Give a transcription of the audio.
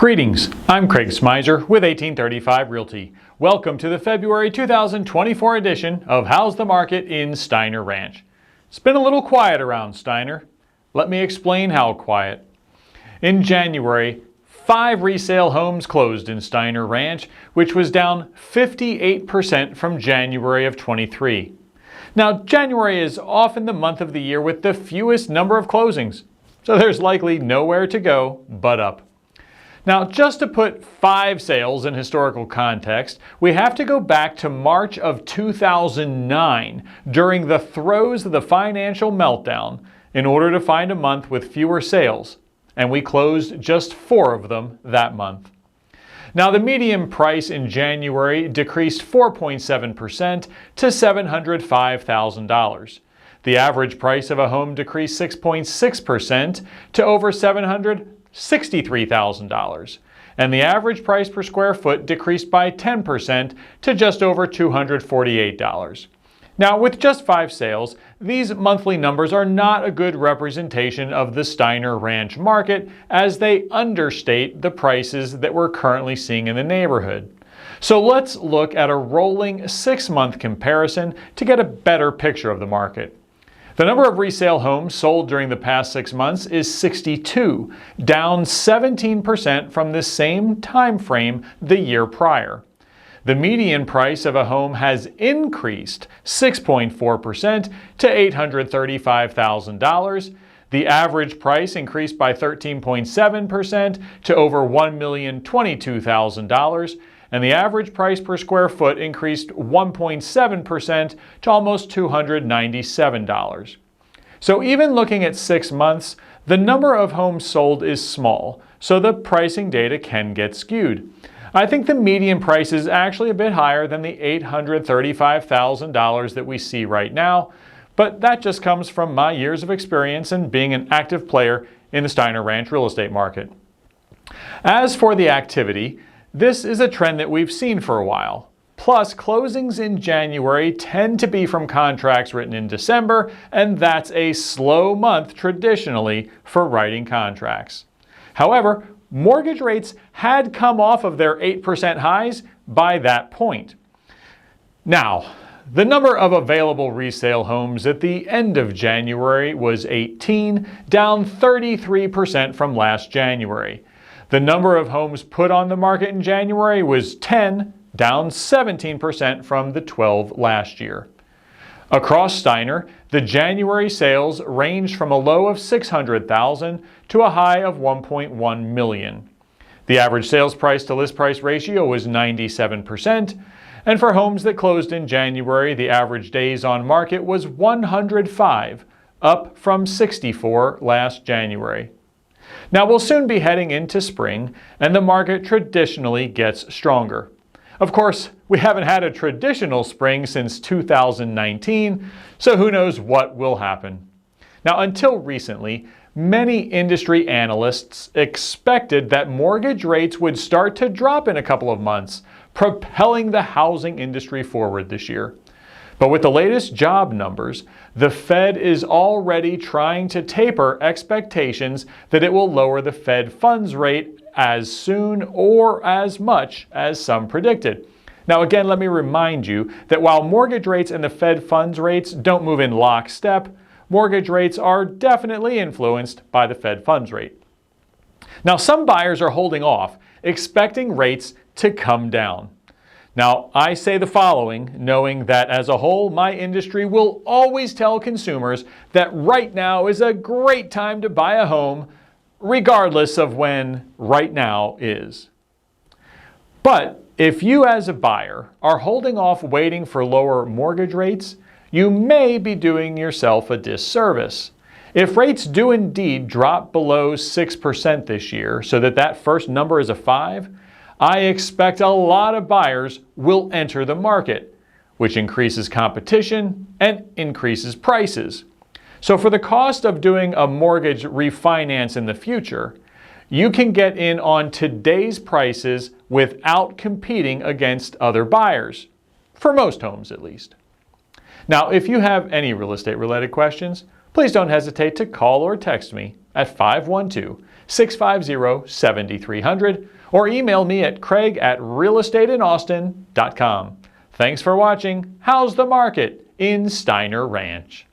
Greetings, I'm Craig Smizer with 1835 Realty. Welcome to the February 2024 edition of How's the Market in Steiner Ranch. It's been a little quiet around Steiner. Let me explain how quiet. In January, 5 resale homes closed in Steiner Ranch, which was down 58% from January of 23. Now, January is often the month of the year with the fewest number of closings, so there's likely nowhere to go but up. Now, just to put 5 sales in historical context, we have to go back to March of 2009 during the throes of the financial meltdown in order to find a month with fewer sales, and we closed just 4 of them that month. Now, the median price in January decreased 4.7% to $705,000. The average price of a home decreased 6.6% to over $763,000, and the average price per square foot decreased by 10% to just over $248. Now, with just 5 sales, these monthly numbers are not a good representation of the Steiner Ranch market, as they understate the prices that we're currently seeing in the neighborhood. So let's look at a rolling 6-month comparison to get a better picture of the market. The number of resale homes sold during the past 6 months is 62, down 17% from the same time frame the year prior. The median price of a home has increased 6.4% to $835,000. The average price increased by 13.7% to over $1,022,000. And the average price per square foot increased 1.7% to almost $297. So even looking at 6 months, the number of homes sold is small, so the pricing data can get skewed. I think the median price is actually a bit higher than the $835,000 that we see right now, but that just comes from my years of experience and being an active player in the Steiner Ranch real estate market. As for the activity, this is a trend that we've seen for a while. Plus, closings in January tend to be from contracts written in December, and that's a slow month traditionally for writing contracts. However, mortgage rates had come off of their 8% highs by that point. Now, the number of available resale homes at the end of January was 18, down 33% from last January. The number of homes put on the market in January was 10, down 17% from the 12 last year. Across Steiner, the January sales ranged from a low of $600,000 to a high of $1.1 million. The average sales price to list price ratio was 97%, and for homes that closed in January, the average days on market was 105, up from 64 last January. Now, we'll soon be heading into spring, and the market traditionally gets stronger. Of course, we haven't had a traditional spring since 2019, so who knows what will happen. Now, until recently, many industry analysts expected that mortgage rates would start to drop in a couple of months, propelling the housing industry forward this year. But with the latest job numbers, the Fed is already trying to taper expectations that it will lower the Fed funds rate as soon or as much as some predicted. Now again, let me remind you that while mortgage rates and the Fed funds rates don't move in lockstep, mortgage rates are definitely influenced by the Fed funds rate. Now, some buyers are holding off, expecting rates to come down. Now, I say the following, knowing that as a whole, my industry will always tell consumers that right now is a great time to buy a home, regardless of when right now is. But if you as a buyer are holding off waiting for lower mortgage rates, you may be doing yourself a disservice. If rates do indeed drop below 6% this year, so that first number is a 5, I expect a lot of buyers will enter the market, which increases competition and increases prices. So for the cost of doing a mortgage refinance in the future, you can get in on today's prices without competing against other buyers, for most homes at least. Now, if you have any real estate related questions, please don't hesitate to call or text me at 512-650-7300 or email me at craig@realestateinAustin.com. Thanks for watching How's the Market in Steiner Ranch.